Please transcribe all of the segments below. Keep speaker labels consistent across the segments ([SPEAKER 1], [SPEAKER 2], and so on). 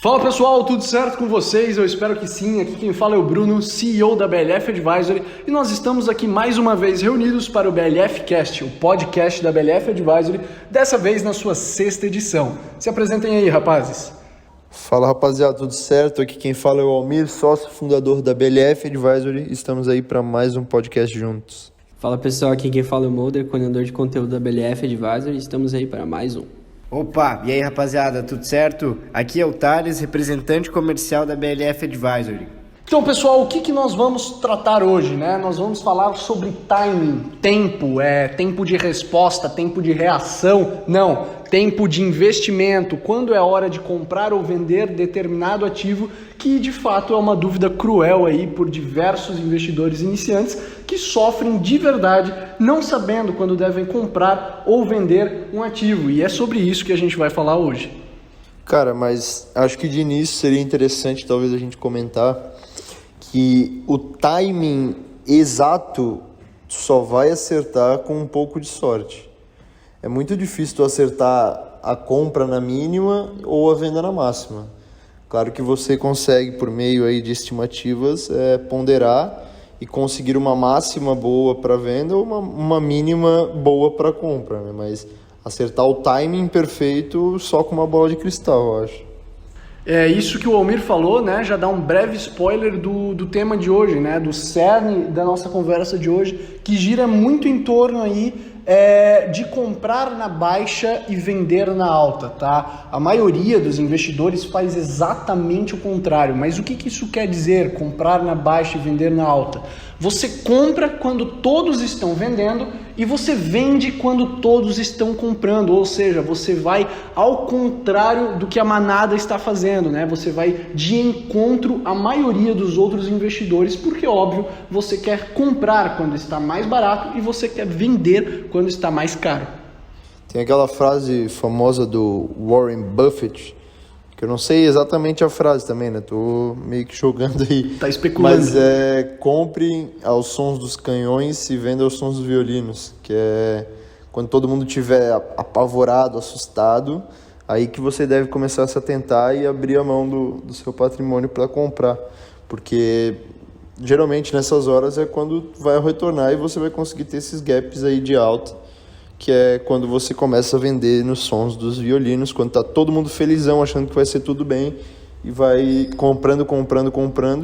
[SPEAKER 1] Fala pessoal, tudo certo com vocês? Eu espero que sim. Aqui quem fala é o Bruno, CEO da BLF Advisory, e nós estamos aqui mais uma vez reunidos para o BLF Cast, o podcast da BLF Advisory, dessa vez na sua 6ª edição. Se apresentem aí, rapazes.
[SPEAKER 2] Fala rapaziada, tudo certo? Aqui quem fala é o Almir, sócio fundador da BLF Advisory. Estamos aí para mais um podcast juntos.
[SPEAKER 3] Fala pessoal, aqui quem fala é o Mulder, coordenador de conteúdo da BLF Advisory. Estamos aí para mais um.
[SPEAKER 4] Opa, e aí rapaziada, tudo certo? Aqui é o Thales, representante comercial da BLF Advisory.
[SPEAKER 1] Então pessoal, o que nós vamos tratar hoje, né? Nós vamos falar sobre timing, tempo de resposta, tempo de reação, não, tempo de investimento, quando é hora de comprar ou vender determinado ativo, que de fato é uma dúvida cruel aí por diversos investidores iniciantes que sofrem de verdade não sabendo quando devem comprar ou vender um ativo, e é sobre isso que a gente vai falar hoje.
[SPEAKER 2] Cara, mas acho que de início seria interessante talvez a gente comentar que o timing exato só vai acertar com um pouco de sorte. É muito difícil tu acertar a compra na mínima ou a venda na máxima. Claro que você consegue, por meio aí de estimativas, ponderar e conseguir uma máxima boa para venda ou uma mínima boa para compra, né? Mas acertar o timing perfeito só com uma bola de cristal, eu acho.
[SPEAKER 1] É isso que o Almir falou, né? Já dá um breve spoiler do tema de hoje, né? Do cerne da nossa conversa de hoje, que gira muito em torno aí de comprar na baixa e vender na alta, tá? A maioria dos investidores faz exatamente o contrário, mas o que isso quer dizer, comprar na baixa e vender na alta? Você compra quando todos estão vendendo e você vende quando todos estão comprando, ou seja, você vai ao contrário do que a manada está fazendo, né? Você vai de encontro à maioria dos outros investidores, porque óbvio, você quer comprar quando está mais barato e você quer vender quando está mais caro.
[SPEAKER 2] Tem aquela frase famosa do Warren Buffett, que eu não sei exatamente a frase também, né? Tô meio que jogando aí.
[SPEAKER 1] Tá especulando.
[SPEAKER 2] Mas compre aos sons dos canhões e venda aos sons dos violinos, que é quando todo mundo estiver apavorado, assustado, aí que você deve começar a se atentar e abrir a mão do seu patrimônio para comprar, porque geralmente nessas horas é quando vai retornar e você vai conseguir ter esses gaps aí de alta, que é quando você começa a vender nos sons dos violinos, quando tá todo mundo felizão, achando que vai ser tudo bem, e vai comprando,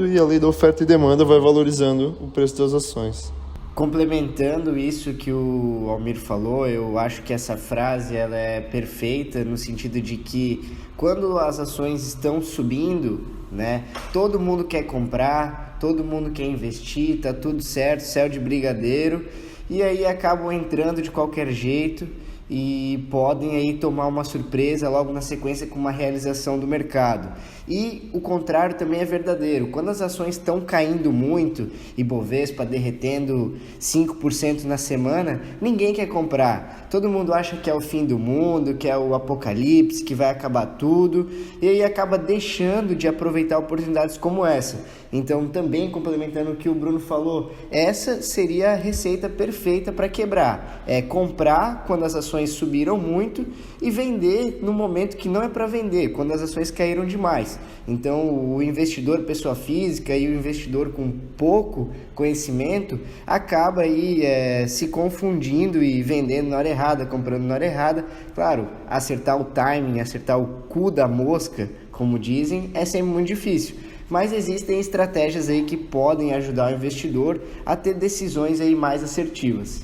[SPEAKER 2] e a lei da oferta e demanda vai valorizando o preço das ações.
[SPEAKER 4] Complementando isso que o Almir falou, eu acho que essa frase ela é perfeita no sentido de que quando as ações estão subindo, né, todo mundo quer comprar, todo mundo quer investir, tá tudo certo, céu de brigadeiro, e aí acabam entrando de qualquer jeito e podem aí tomar uma surpresa logo na sequência com uma realização do mercado. E o contrário também é verdadeiro. Quando as ações estão caindo muito, Ibovespa derretendo 5% na semana, ninguém quer comprar. Todo mundo acha que é o fim do mundo, que é o apocalipse, que vai acabar tudo, e aí acaba deixando de aproveitar oportunidades como essa. Então, também complementando o que o Bruno falou, essa seria a receita perfeita para quebrar. É comprar quando as ações subiram muito e vender no momento que não é para vender, quando as ações caíram demais. Então, o investidor pessoa física e o investidor com pouco conhecimento acaba aí se confundindo e vendendo na hora errada, comprando na hora errada. Claro, acertar o timing, acertar o cu da mosca, como dizem, é sempre muito difícil. Mas existem estratégias aí que podem ajudar o investidor a ter decisões aí mais assertivas.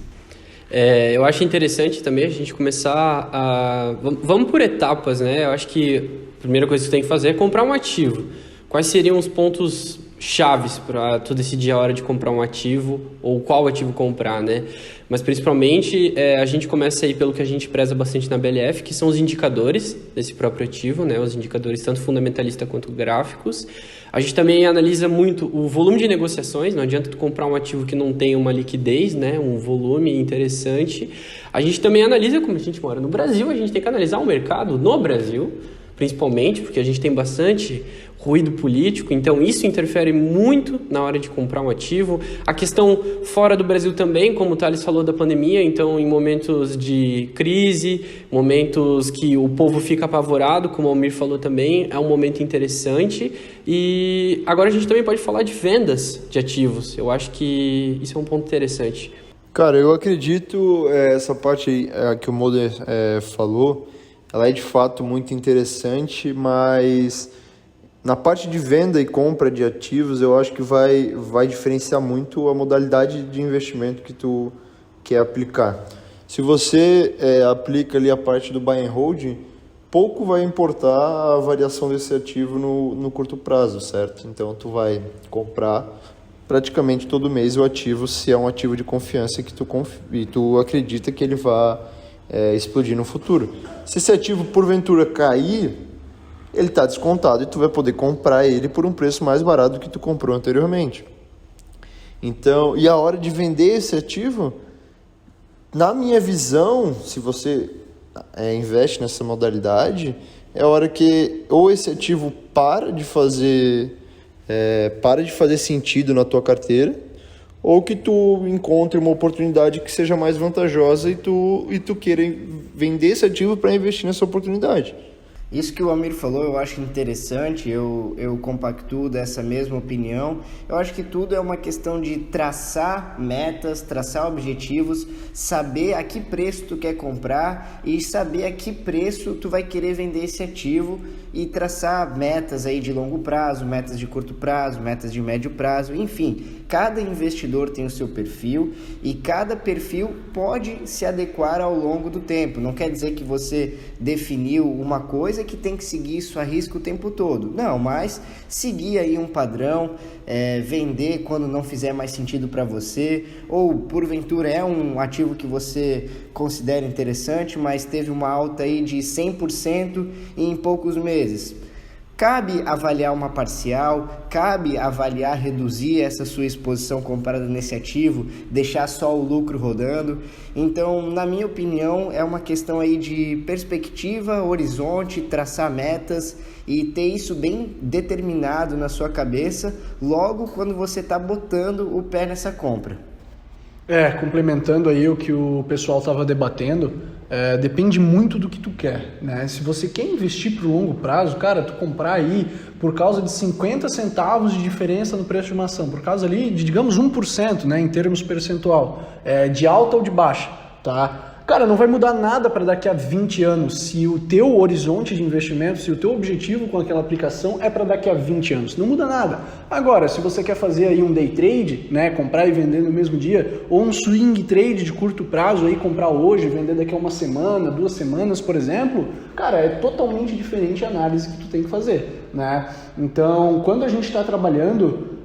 [SPEAKER 3] Eu acho interessante também a gente começar a... Vamos por etapas, né? Eu acho que a primeira coisa que você tem que fazer é comprar um ativo. Quais seriam os pontos chaves para tu decidir a hora de comprar um ativo ou qual ativo comprar, né? Mas principalmente a gente começa aí pelo que a gente preza bastante na BLF, que são os indicadores desse próprio ativo, né? Os indicadores tanto fundamentalista quanto gráficos. A gente também analisa muito o volume de negociações, não adianta tu comprar um ativo que não tem uma liquidez, né? Um volume interessante. A gente também analisa, como a gente mora no Brasil, a gente tem que analisar o mercado no Brasil, principalmente porque a gente tem bastante ruído político, então isso interfere muito na hora de comprar um ativo. A questão fora do Brasil também, como o Thales falou da pandemia, então em momentos de crise, momentos que o povo fica apavorado, como o Almir falou também, é um momento interessante. E agora a gente também pode falar de vendas de ativos, eu acho que isso é um ponto interessante.
[SPEAKER 2] Cara, eu acredito, essa parte aí, que o Mulder falou, ela é de fato muito interessante, mas na parte de venda e compra de ativos, eu acho que vai diferenciar muito a modalidade de investimento que tu quer aplicar. Se você aplica ali a parte do buy and hold, pouco vai importar a variação desse ativo no curto prazo, certo? Então, tu vai comprar praticamente todo mês o ativo, se é um ativo de confiança que tu acredita que ele vai explodir no futuro. Se esse ativo, porventura, cair, ele está descontado e tu vai poder comprar ele por um preço mais barato do que tu comprou anteriormente. Então, e a hora de vender esse ativo, na minha visão, se você investe nessa modalidade, é a hora que ou esse ativo para de fazer sentido na tua carteira, ou que tu encontre uma oportunidade que seja mais vantajosa e tu queira vender esse ativo para investir nessa oportunidade.
[SPEAKER 4] Isso que o Almir falou eu acho interessante, eu compactuo dessa mesma opinião. Eu acho que tudo é uma questão de traçar metas, traçar objetivos, saber a que preço tu quer comprar e saber a que preço tu vai querer vender esse ativo e traçar metas aí de longo prazo, metas de curto prazo, metas de médio prazo, enfim. Cada investidor tem o seu perfil e cada perfil pode se adequar ao longo do tempo. Não quer dizer que você definiu uma coisa que tem que seguir isso à risca o tempo todo. Não, mas seguir aí um padrão, vender quando não fizer mais sentido para você, ou porventura é um ativo que você considera interessante, mas teve uma alta aí de 100% em poucos meses. Cabe avaliar uma parcial, cabe avaliar reduzir essa sua exposição comprada nesse ativo, deixar só o lucro rodando. Então, na minha opinião, é uma questão aí de perspectiva, horizonte, traçar metas e ter isso bem determinado na sua cabeça logo quando você está botando o pé nessa compra.
[SPEAKER 1] Complementando aí o que o pessoal estava debatendo, depende muito do que tu quer, né? Se você quer investir para o longo prazo, cara, tu comprar aí por causa de 50 centavos de diferença no preço de uma ação, por causa ali de, digamos, 1%, né, em termos percentual, de alta ou de baixa, tá? Cara, não vai mudar nada para daqui a 20 anos se o teu horizonte de investimento, se o teu objetivo com aquela aplicação é para daqui a 20 anos. Não muda nada. Agora, se você quer fazer aí um day trade, né, comprar e vender no mesmo dia, ou um swing trade de curto prazo, aí comprar hoje e vender daqui a uma semana, 2 semanas, por exemplo, cara, é totalmente diferente a análise que tu tem que fazer, né? Então, quando a gente está trabalhando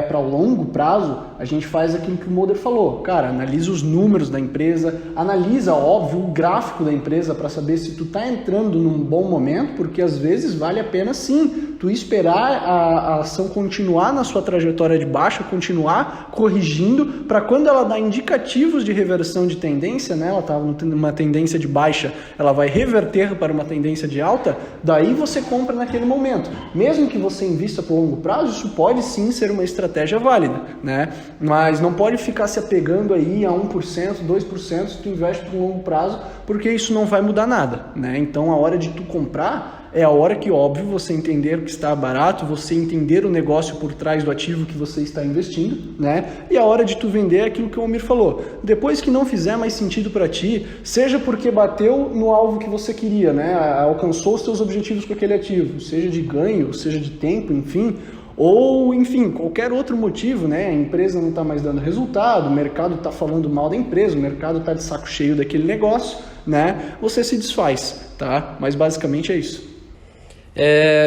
[SPEAKER 1] para o longo prazo, a gente faz aquilo que o Mulder falou. Cara, analisa os números da empresa, analisa, óbvio, o gráfico da empresa para saber se tu tá entrando num bom momento, porque às vezes vale a pena sim tu esperar a ação continuar na sua trajetória de baixa, continuar corrigindo, para quando ela dá indicativos de reversão de tendência, né, ela estava numa tendência de baixa, ela vai reverter para uma tendência de alta, daí você compra naquele momento. Mesmo que você invista por longo prazo, isso pode sim ser uma estratégia válida, né? Mas não pode ficar se apegando aí a 1%, 2% se tu investe por longo prazo, porque isso não vai mudar nada, né? Então a hora de tu comprar é a hora que, óbvio, você entender que está barato, você entender o negócio por trás do ativo que você está investindo, né? E a hora de tu vender aquilo que o Almir falou. Depois que não fizer mais sentido para ti, seja porque bateu no alvo que você queria, né? Alcançou os seus objetivos com aquele ativo, seja de ganho, seja de tempo, enfim, ou, enfim, qualquer outro motivo, né? A empresa não está mais dando resultado, o mercado está falando mal da empresa, o mercado está de saco cheio daquele negócio, né? Você se desfaz, tá? Mas basicamente é isso.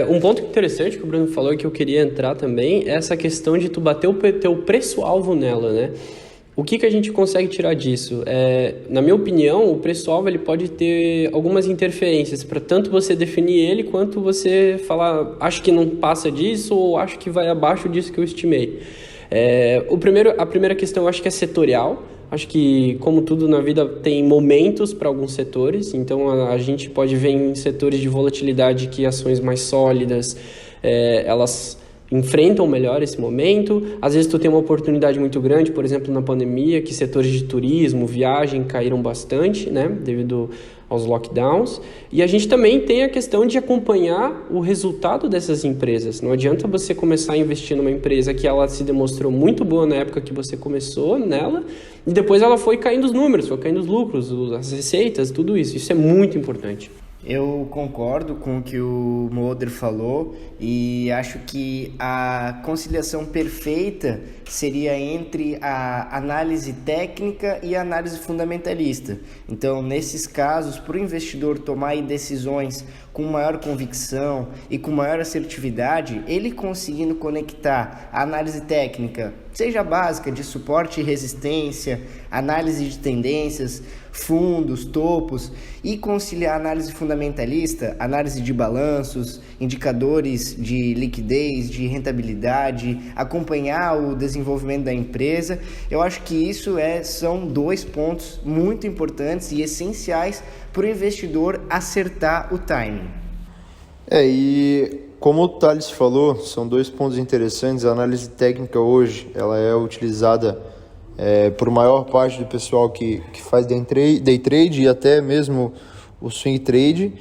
[SPEAKER 3] Um ponto interessante que o Bruno falou e que eu queria entrar também é essa questão de tu bater o teu preço-alvo nela, né? O que a gente consegue tirar disso? Na minha opinião, o preço-alvo ele pode ter algumas interferências para tanto você definir ele quanto você falar, acho que não passa disso ou acho que vai abaixo disso que eu estimei. A primeira questão eu acho que é setorial. Acho que, como tudo na vida, tem momentos para alguns setores. Então, a gente pode ver em setores de volatilidade que ações mais sólidas, elas enfrentam melhor esse momento. Às vezes tu tem uma oportunidade muito grande, por exemplo, na pandemia, que setores de turismo, viagem caíram bastante, né, devido aos lockdowns. E a gente também tem a questão de acompanhar o resultado dessas empresas. Não adianta você começar a investir numa empresa que ela se demonstrou muito boa na época que você começou nela, e depois ela foi caindo os números, foi caindo os lucros, as receitas, tudo isso. Isso é muito importante.
[SPEAKER 4] Eu concordo com o que o Mulder falou e acho que a conciliação perfeita seria entre a análise técnica e a análise fundamentalista. Então, nesses casos, para o investidor tomar decisões com maior convicção e com maior assertividade, ele conseguindo conectar a análise técnica, seja básica, de suporte e resistência, análise de tendências, fundos, topos, e conciliar a análise fundamentalista, análise de balanços, indicadores de liquidez, de rentabilidade, acompanhar o desenvolvimento da empresa. Eu acho que isso são dois pontos muito importantes e essenciais para o investidor acertar o timing.
[SPEAKER 2] E como o Thales falou, são dois pontos interessantes. A análise técnica hoje ela é utilizada por maior parte do pessoal que faz day trade e até mesmo o swing trade,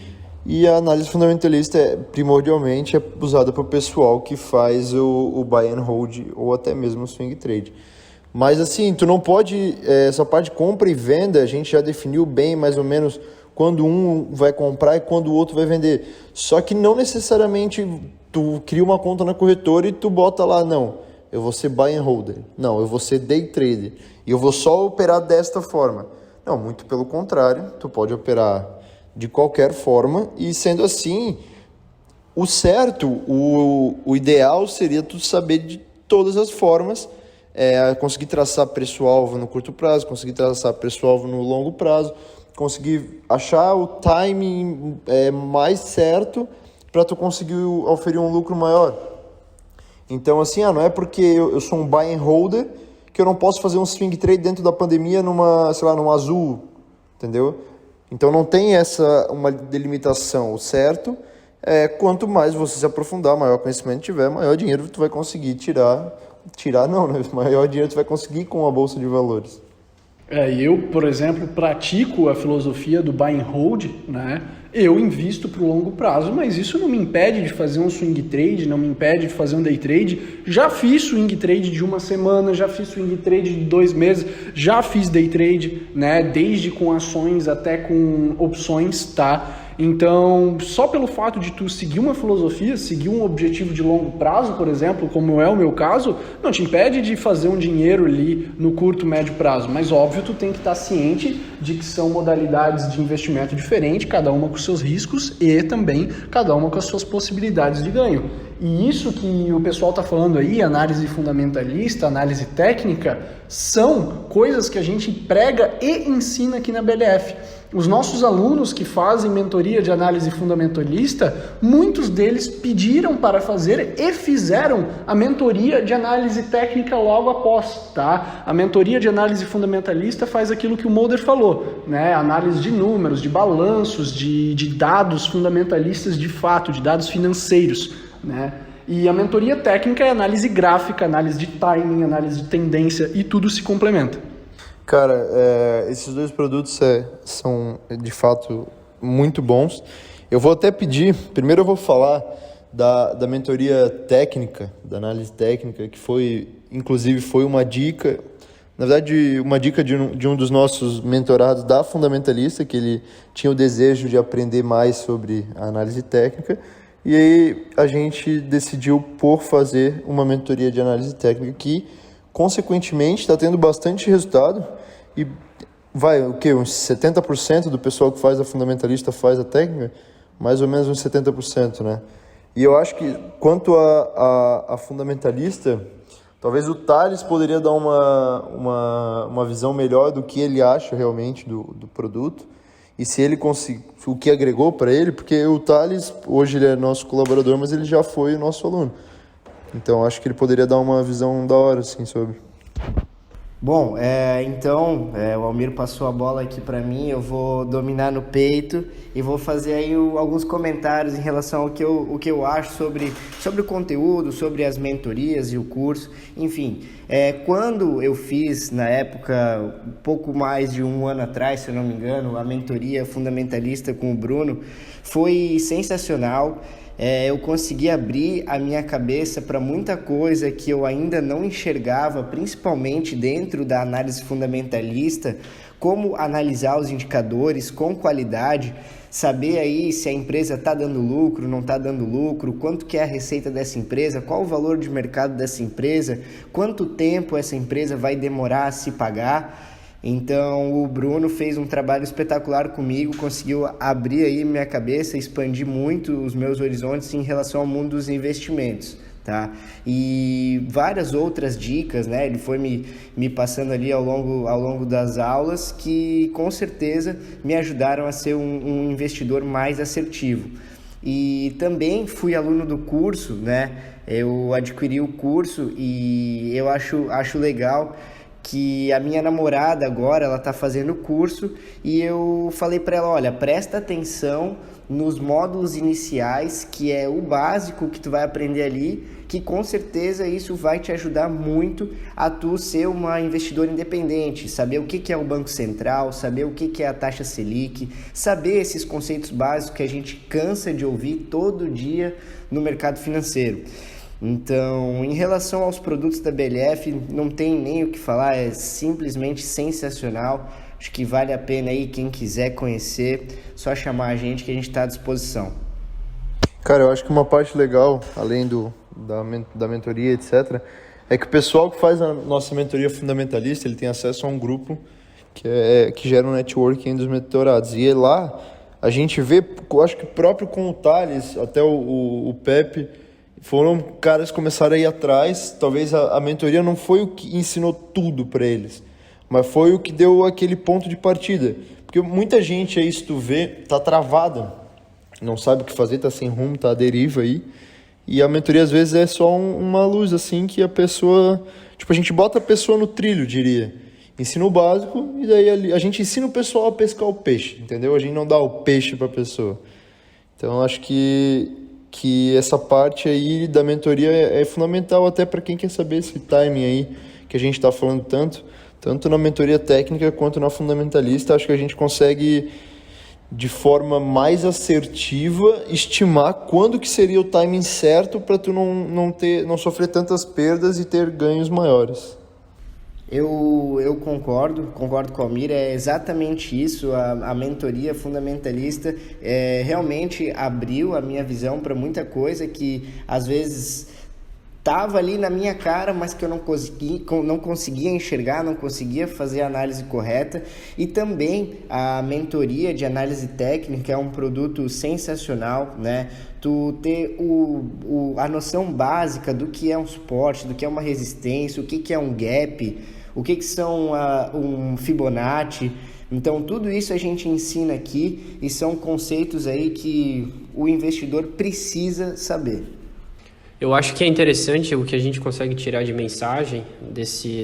[SPEAKER 2] e a análise fundamentalista primordialmente é usada para o pessoal que faz o buy and hold ou até mesmo o swing trade. Mas assim, tu não pode, essa parte de compra e venda, a gente já definiu bem mais ou menos quando um vai comprar e quando o outro vai vender. Só que não necessariamente tu cria uma conta na corretora e tu bota lá, não, eu vou ser buy and holder, não, eu vou ser day trader e eu vou só operar desta forma. Não, muito pelo contrário, tu pode operar de qualquer forma, e sendo assim, o certo, o ideal seria tu saber de todas as formas, conseguir traçar preço-alvo no curto prazo, conseguir traçar preço-alvo no longo prazo, conseguir achar o timing mais certo para tu conseguir oferir um lucro maior. Então, assim, não é porque eu sou um buy and holder que eu não posso fazer um swing trade dentro da pandemia numa azul, entendeu? Então não tem uma delimitação. O certo quanto mais você se aprofundar, maior conhecimento tiver, maior dinheiro tu vai conseguir tirar não, né? Maior dinheiro tu vai conseguir com a bolsa de valores.
[SPEAKER 1] Eu, por exemplo, pratico a filosofia do buy and hold, né? Eu invisto para o longo prazo, mas isso não me impede de fazer um swing trade, não me impede de fazer um day trade. Já fiz swing trade de uma semana, já fiz swing trade de 2 meses, já fiz day trade, né? Desde com ações até com opções, tá? Então, só pelo fato de tu seguir uma filosofia, seguir um objetivo de longo prazo, por exemplo, como é o meu caso, não te impede de fazer um dinheiro ali no curto, médio prazo. Mas, óbvio, tu tem que estar ciente de que são modalidades de investimento diferentes, cada uma com seus riscos e também cada uma com as suas possibilidades de ganho. E isso que o pessoal está falando aí, análise fundamentalista, análise técnica, são coisas que a gente prega e ensina aqui na BLF. Os nossos alunos que fazem mentoria de análise fundamentalista, muitos deles pediram para fazer e fizeram a mentoria de análise técnica logo após, tá? A mentoria de análise fundamentalista faz aquilo que o Mulder falou, né? Análise de números, de balanços, de dados fundamentalistas de fato, de dados financeiros, né? E a mentoria técnica é análise gráfica, análise de timing, análise de tendência e tudo se complementa.
[SPEAKER 2] Cara, esses dois produtos são de fato muito bons. Eu vou até pedir, primeiro eu vou falar da mentoria técnica, da análise técnica, que inclusive foi uma dica, na verdade uma dica de um dos nossos mentorados da Fundamentalista, que ele tinha o desejo de aprender mais sobre a análise técnica, e aí a gente decidiu por fazer uma mentoria de análise técnica que, consequentemente, está tendo bastante resultado e uns 70% do pessoal que faz a fundamentalista faz a técnica, mais ou menos uns 70%, né? E eu acho que, quanto a fundamentalista, talvez o Thales poderia dar uma visão melhor do que ele acha realmente do produto e se ele o que agregou para ele, porque o Thales, hoje ele é nosso colaborador, mas ele já foi nosso aluno. Então, acho que ele poderia dar uma visão da hora, assim, sobre.
[SPEAKER 4] Bom, então, o Almir passou a bola aqui para mim, eu vou dominar no peito e vou fazer aí alguns comentários em relação ao que eu acho sobre o conteúdo, sobre as mentorias e o curso. Enfim, quando eu fiz, na época, um pouco mais de um ano atrás, se eu não me engano, a mentoria fundamentalista com o Bruno, foi sensacional. Eu consegui abrir a minha cabeça para muita coisa que eu ainda não enxergava, principalmente dentro da análise fundamentalista, como analisar os indicadores com qualidade, saber aí se a empresa está dando lucro, não está dando lucro, quanto que é a receita dessa empresa, qual o valor de mercado dessa empresa, quanto tempo essa empresa vai demorar a se pagar. Então o Bruno fez um trabalho espetacular comigo, conseguiu abrir aí minha cabeça, expandir muito os meus horizontes em relação ao mundo dos investimentos, tá? E várias outras dicas, né? Ele foi me passando ali ao longo das aulas que com certeza me ajudaram a ser um investidor mais assertivo. E também fui aluno do curso, né? Eu adquiri o curso e eu acho legal que a minha namorada agora, ela tá fazendo o curso e eu falei para ela, olha, presta atenção nos módulos iniciais, que é o básico que tu vai aprender ali, que com certeza isso vai te ajudar muito a tu ser uma investidora independente, saber o que é o Banco Central, saber o que é a taxa Selic, saber esses conceitos básicos que a gente cansa de ouvir todo dia no mercado financeiro. Então, em relação aos produtos da BLF, não tem nem o que falar, é simplesmente sensacional. Acho que vale a pena aí, quem quiser conhecer, só chamar a gente que a gente está à disposição.
[SPEAKER 2] Cara, eu acho que uma parte legal, além da mentoria, etc., é que o pessoal que faz a nossa mentoria fundamentalista, ele tem acesso a um grupo que gera um networking dos mentorados. E lá, a gente vê, eu acho que próprio com o Thales, até o Pepe, foram caras que começaram a ir atrás. Talvez a mentoria não foi o que ensinou tudo para eles, mas foi o que deu aquele ponto de partida. Porque muita gente aí, se tu vê, tá travada, não sabe o que fazer, tá sem rumo, tá à deriva aí. E a mentoria às vezes é só uma luz assim que a pessoa... Tipo, a gente bota a pessoa no trilho, diria. Ensina o básico e daí a gente ensina o pessoal a pescar o peixe, entendeu? A gente não dá o peixe pra pessoa. Então, eu acho que essa parte aí da mentoria é fundamental até para quem quer saber esse timing aí que a gente está falando tanto na mentoria técnica quanto na fundamentalista. Acho que a gente consegue, de forma mais assertiva, estimar quando que seria o timing certo para tu não sofrer tantas perdas e ter ganhos maiores.
[SPEAKER 4] Eu concordo com o Almir, é exatamente isso. A mentoria fundamentalista realmente abriu a minha visão para muita coisa que às vezes estava ali na minha cara, mas que eu não conseguia enxergar, não conseguia fazer a análise correta. E também a mentoria de análise técnica é um produto sensacional, né? Tu ter a noção básica do que é um suporte, do que é uma resistência, o que é um gap, o que são um Fibonacci. Então, tudo isso a gente ensina aqui e são conceitos aí que o investidor precisa saber.
[SPEAKER 3] Eu acho que é interessante o que a gente consegue tirar de mensagem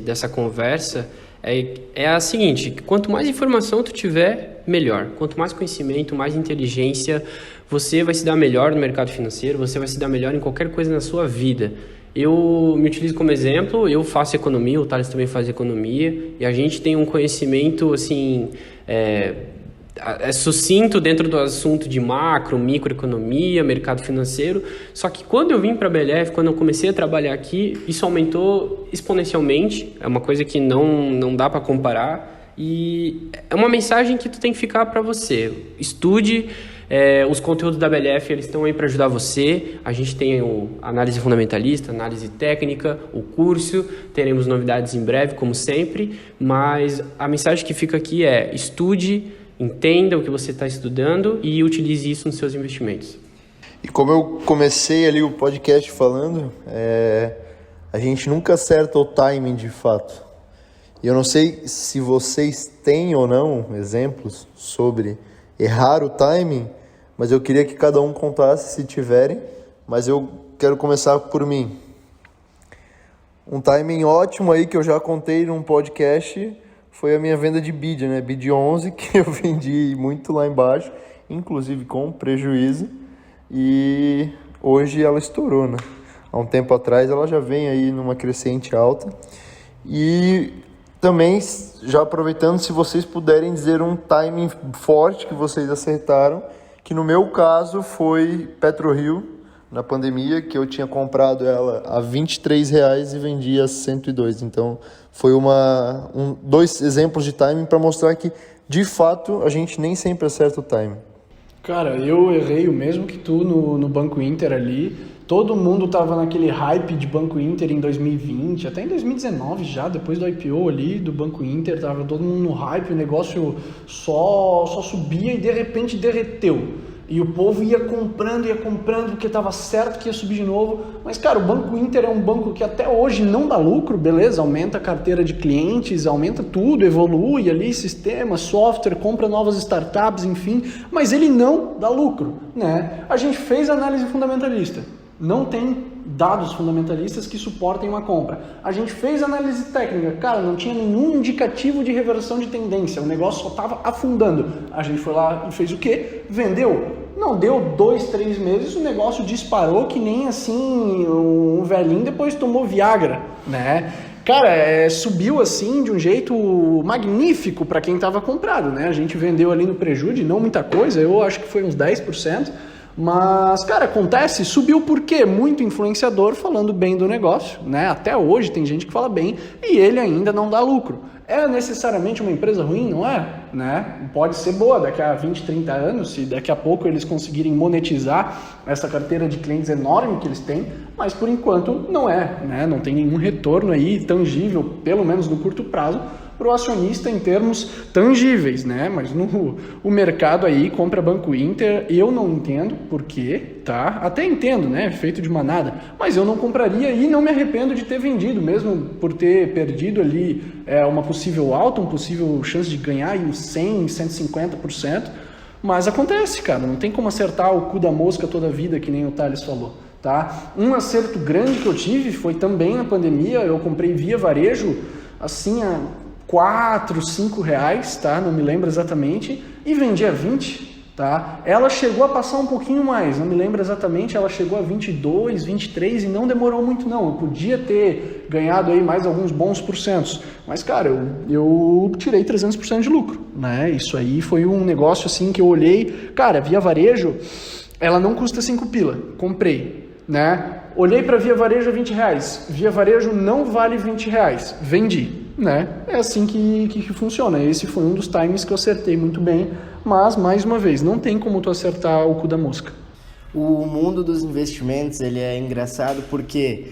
[SPEAKER 3] dessa conversa é a seguinte: quanto mais informação tu tiver, melhor. Quanto mais conhecimento, mais inteligência, você vai se dar melhor no mercado financeiro, você vai se dar melhor em qualquer coisa na sua vida. Eu me utilizo como exemplo, eu faço economia, o Thales também faz economia, e a gente tem um conhecimento assim, sucinto dentro do assunto de macro, microeconomia, mercado financeiro. Só que quando eu vim para a BLF, quando eu comecei a trabalhar aqui, isso aumentou exponencialmente. É uma coisa que não dá para comparar, e é uma mensagem que tu tem que ficar para você. Estude. Os conteúdos da BLF, eles estão aí para ajudar você. A gente tem análise fundamentalista, análise técnica, o curso. Teremos novidades em breve, como sempre. Mas a mensagem que fica aqui é: estude, entenda o que você está estudando e utilize isso nos seus investimentos.
[SPEAKER 2] E como eu comecei ali o podcast falando, a gente nunca acerta o timing de fato. E eu não sei se vocês têm ou não exemplos sobre errar o timing, mas eu queria que cada um contasse se tiverem, mas eu quero começar por mim. Um timing ótimo aí que eu já contei num podcast foi a minha venda de bid, né? Bid 11, que eu vendi muito lá embaixo, inclusive com prejuízo, e hoje ela estourou, né? Há um tempo atrás ela já vem aí numa crescente alta. E também, já aproveitando, se vocês puderem dizer um timing forte que vocês acertaram, que no meu caso foi PetroRio, na pandemia, que eu tinha comprado ela a R$23 e vendi a 102. Então, foi dois exemplos de timing para mostrar que, de fato, a gente nem sempre acerta o timing.
[SPEAKER 1] Cara, eu errei o mesmo que tu no Banco Inter ali. Todo mundo tava naquele hype de Banco Inter em 2020, até em 2019 já, depois do IPO ali do Banco Inter, tava todo mundo no hype, o negócio só subia e de repente derreteu. E o povo ia comprando porque estava certo que ia subir de novo. Mas, cara, o Banco Inter é um banco que até hoje não dá lucro, beleza? Aumenta a carteira de clientes, aumenta tudo, evolui ali, sistema, software, compra novas startups, enfim. Mas ele não dá lucro, né? A gente fez análise fundamentalista. Não tem dados fundamentalistas que suportem uma compra. A gente fez análise técnica, cara, não tinha nenhum indicativo de reversão de tendência, o negócio só estava afundando. A gente foi lá e fez o quê? Vendeu. Não deu 2, 3 meses, o negócio disparou que nem assim um velhinho depois tomou Viagra, né? Cara, subiu assim de um jeito magnífico para quem estava comprado, né? A gente vendeu ali no prejuízo, não muita coisa, eu acho que foi uns 10%. Mas, cara, acontece, subiu por quê? Muito influenciador falando bem do negócio, né? Até hoje tem gente que fala bem e ele ainda não dá lucro. É necessariamente uma empresa ruim? Não é, né? Pode ser boa daqui a 20, 30 anos, se daqui a pouco eles conseguirem monetizar essa carteira de clientes enorme que eles têm, mas por enquanto não é, né? Não tem nenhum retorno aí tangível, pelo menos no curto prazo, para o acionista em termos tangíveis, né? Mas o mercado aí compra Banco Inter, eu não entendo por quê, tá? Até entendo, né? Feito de manada, mas eu não compraria e não me arrependo de ter vendido, mesmo por ter perdido ali uma possível alta, uma possível chance de ganhar aí uns 100%, 150%, mas acontece, cara, não tem como acertar o cu da mosca toda a vida, que nem o Thales falou. Tá? Um acerto grande que eu tive foi também na pandemia, eu comprei via varejo, assim, a R$4, R$5, tá? Não me lembro exatamente, e vendi a 20, tá? Ela chegou a passar um pouquinho mais, não me lembro exatamente, ela chegou a 22, 23 e não demorou muito não, eu podia ter ganhado aí mais alguns bons porcentos, mas cara, eu tirei 300% de lucro, né? Isso aí foi um negócio assim que eu olhei, cara, via varejo, ela não custa 5 pila, comprei, né? Olhei para via varejo a R$20, via varejo não vale R$20, vendi. Né? É assim que funciona. Esse foi um dos times que eu acertei muito bem, mas, mais uma vez, não tem como tu acertar o cu da mosca.
[SPEAKER 4] O mundo dos investimentos ele é engraçado porque,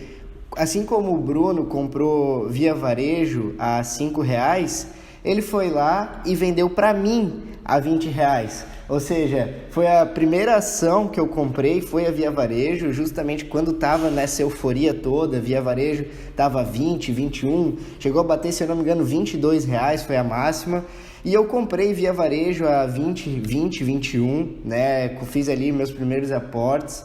[SPEAKER 4] assim como o Bruno comprou via varejo a R$5, ele foi lá e vendeu para mim a R$20. Ou seja, foi a primeira ação que eu comprei, foi a Via Varejo, justamente quando estava nessa euforia toda, Via Varejo estava 20, 21, chegou a bater, se eu não me engano, R$22, foi a máxima, e eu comprei Via Varejo a 20, 21, né, fiz ali meus primeiros aportes,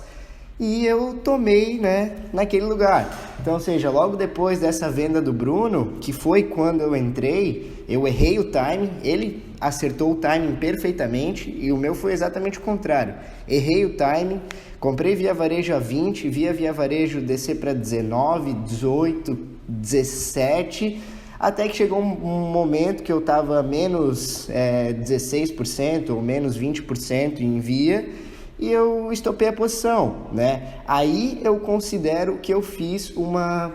[SPEAKER 4] e eu tomei, né, naquele lugar. Então, ou seja, logo depois dessa venda do Bruno, que foi quando eu entrei, eu errei o timing, ele acertou o timing perfeitamente e o meu foi exatamente o contrário. Errei o timing, comprei via varejo a 20, via varejo descer para 19, 18, 17, até que chegou um momento que eu estava menos 16% ou menos 20% em via, e eu estopei a posição, né? Aí eu considero que eu fiz uma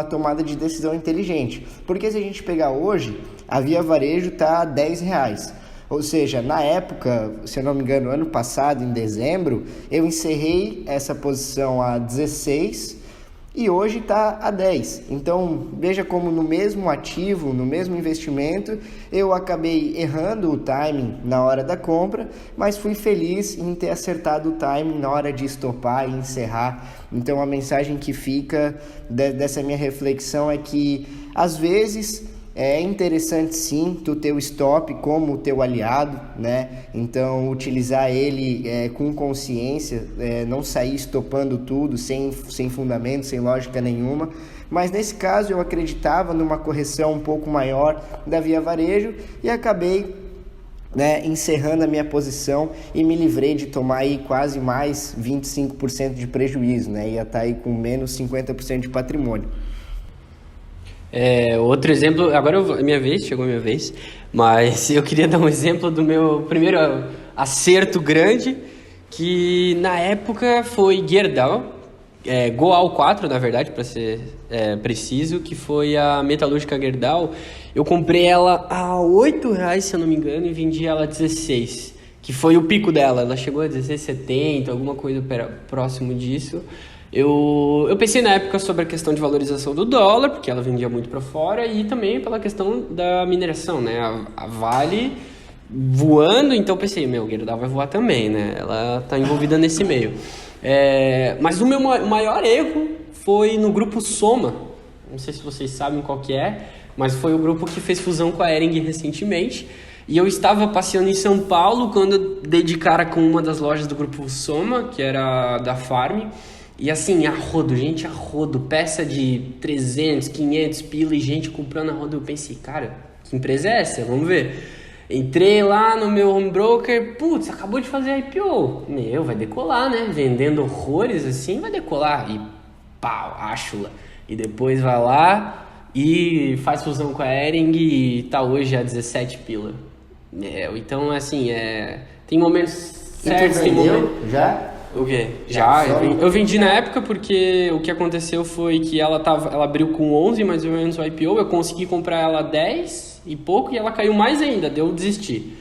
[SPEAKER 4] tomada de decisão inteligente. Porque se a gente pegar hoje, a Via Varejo está a R$10. Ou seja, na época, se eu não me engano, ano passado, em dezembro, eu encerrei essa posição a 16 e hoje está a 10. Então, veja como no mesmo ativo, no mesmo investimento, eu acabei errando o timing na hora da compra, mas fui feliz em ter acertado o timing na hora de estopar e encerrar. Então, a mensagem que fica dessa minha reflexão é que, às vezes, é interessante sim tu ter o stop como o teu aliado, né? Então utilizar ele com consciência, não sair estopando tudo sem fundamento, sem lógica nenhuma. Mas nesse caso eu acreditava numa correção um pouco maior da Via Varejo e acabei, né, encerrando a minha posição e me livrei de tomar aí quase mais 25% de prejuízo, né? Ia estar aí com menos 50% de patrimônio.
[SPEAKER 3] Outro exemplo, agora chegou a minha vez, mas eu queria dar um exemplo do meu primeiro acerto grande, que na época foi Gerdau, Goal 4, na verdade, para ser preciso, que foi a metalúrgica Gerdau. Eu comprei ela a R$8, se eu não me engano, e vendi ela a 16, que foi o pico dela. Ela chegou a 16,70, alguma coisa próximo disso. Eu pensei na época sobre a questão de valorização do dólar, porque ela vendia muito para fora, e também pela questão da mineração, né? A Vale voando, então pensei, Gerdau vai voar também, né? Ela está envolvida nesse meio. Mas o meu maior erro foi no grupo Soma. Não sei se vocês sabem qual que é, mas foi o grupo que fez fusão com a Hering recentemente. E eu estava passeando em São Paulo quando eu dei de cara com uma das lojas do grupo Soma, que era da Farm. E assim, a rodo, peça de 300, 500 pila e gente comprando a rodo. Eu pensei, cara, que empresa é essa? Vamos ver. Entrei lá no meu home broker, putz, acabou de fazer IPO. Vai decolar, né? Vendendo horrores assim, vai decolar. E pau, Ashula. E depois vai lá e faz fusão com a Hering e tá hoje a 17 pila. Então, assim, tem momentos certos.
[SPEAKER 4] E tu vendeu já?
[SPEAKER 3] O quê? Já, eu vendi na época porque o que aconteceu foi que ela abriu com 11 mais ou menos o IPO, eu consegui comprar ela a 10 e pouco e ela caiu mais ainda, deu desistir.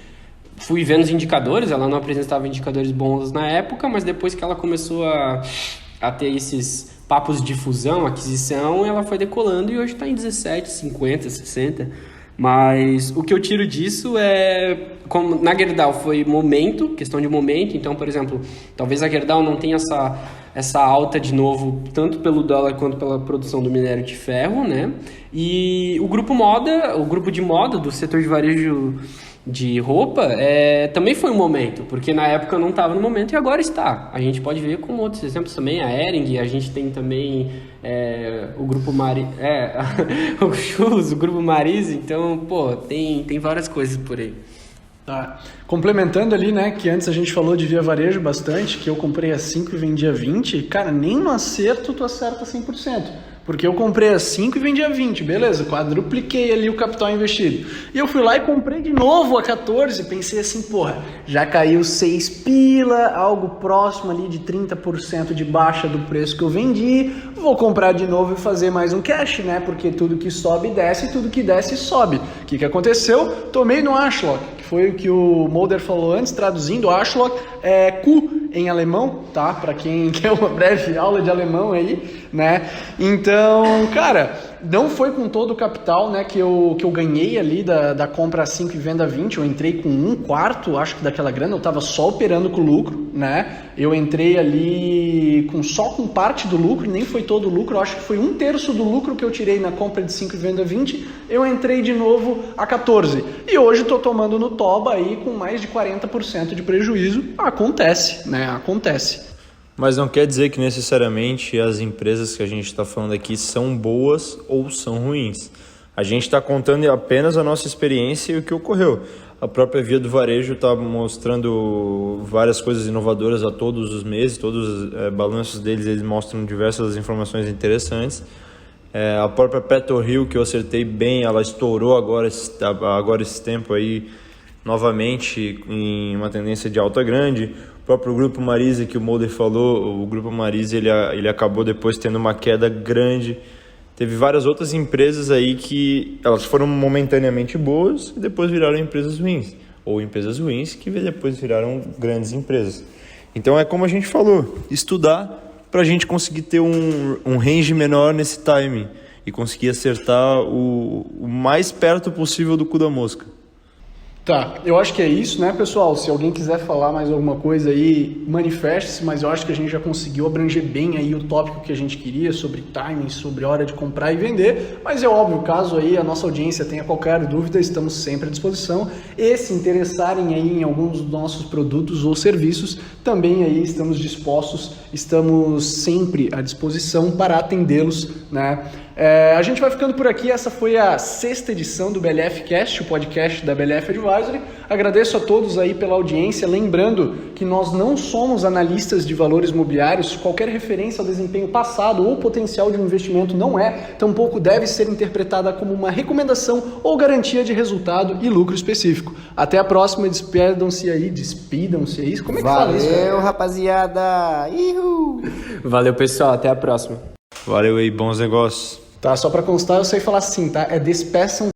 [SPEAKER 3] Fui vendo os indicadores, ela não apresentava indicadores bons na época, mas depois que ela começou a ter esses papos de fusão, aquisição, ela foi decolando e hoje está em 17, 50, 60. Mas o que eu tiro disso como na Gerdau foi questão de momento. Então, por exemplo, talvez a Gerdau não tenha essa alta de novo, tanto pelo dólar quanto pela produção do minério de ferro, né? E o grupo de moda do setor de varejo de roupa também foi um momento, porque na época não estava no momento e agora está. A gente pode ver com outros exemplos também, a Hering, a gente tem também o grupo o Shoes, o grupo Marise, então, tem várias coisas por aí.
[SPEAKER 1] Tá. Complementando ali, né, que antes a gente falou de Via Varejo bastante, que eu comprei a 5 e vendi a 20, cara, nem no acerto tu acerta 100%. Porque eu comprei a 5 e vendi a 20, beleza, quadrupliquei ali o capital investido. E eu fui lá e comprei de novo a 14, pensei assim, já caiu 6 pila, algo próximo ali de 30% de baixa do preço que eu vendi, vou comprar de novo e fazer mais um cash, né, porque tudo que sobe desce, tudo que desce sobe. O que aconteceu? Tomei no Ashlock, que foi o que o Mulder falou antes, traduzindo, Ashlock é Q em alemão, tá, para quem quer uma breve aula de alemão aí, né, então, cara, não foi com todo o capital, né, que eu ganhei ali da compra a 5 e venda a 20, eu entrei com 1/4, acho que daquela grana, eu tava só operando com lucro, né, eu entrei ali só com parte do lucro, nem foi todo o lucro, eu acho que foi 1/3 do lucro que eu tirei na compra de 5 e venda a 20, eu entrei de novo a 14, e hoje tô tomando no toba aí com mais de 40% de prejuízo, acontece, né, acontece.
[SPEAKER 2] Mas não quer dizer que necessariamente as empresas que a gente está falando aqui são boas ou são ruins. A gente está contando apenas a nossa experiência e o que ocorreu. A própria Via do Varejo está mostrando várias coisas inovadoras a todos os meses, todos os balanços deles eles mostram diversas informações interessantes. A própria PetroRio, que eu acertei bem, ela estourou agora esse tempo aí, novamente em uma tendência de alta grande. O próprio Grupo Marise, que o Mulder falou, o Grupo Marise ele acabou depois tendo uma queda grande. Teve várias outras empresas aí que elas foram momentaneamente boas e depois viraram empresas ruins. Ou empresas ruins que depois viraram grandes empresas. Então é como a gente falou, estudar para a gente conseguir ter um range menor nesse timing e conseguir acertar o mais perto possível do cu da mosca.
[SPEAKER 1] Tá, eu acho que é isso, né, pessoal? Se alguém quiser falar mais alguma coisa aí, manifeste-se, mas eu acho que a gente já conseguiu abranger bem aí o tópico que a gente queria sobre timing, sobre hora de comprar e vender, mas é óbvio, caso aí a nossa audiência tenha qualquer dúvida, estamos sempre à disposição, e se interessarem aí em alguns dos nossos produtos ou serviços, também aí estamos dispostos, estamos sempre à disposição para atendê-los, né? A gente vai ficando por aqui, essa foi a 6ª edição do BLF Cast, o podcast da BLF Advisory. Agradeço a todos aí pela audiência, lembrando que nós não somos analistas de valores imobiliários, qualquer referência ao desempenho passado ou potencial de um investimento não tampouco deve ser interpretada como uma recomendação ou garantia de resultado e lucro específico. Até a próxima, despidam-se aí, como é que fala isso?
[SPEAKER 4] Valeu, rapaziada! Ihu!
[SPEAKER 3] Valeu, pessoal. Até a próxima.
[SPEAKER 5] Valeu aí, bons negócios.
[SPEAKER 1] Tá, só para constar, eu sei falar assim, tá? É despeçam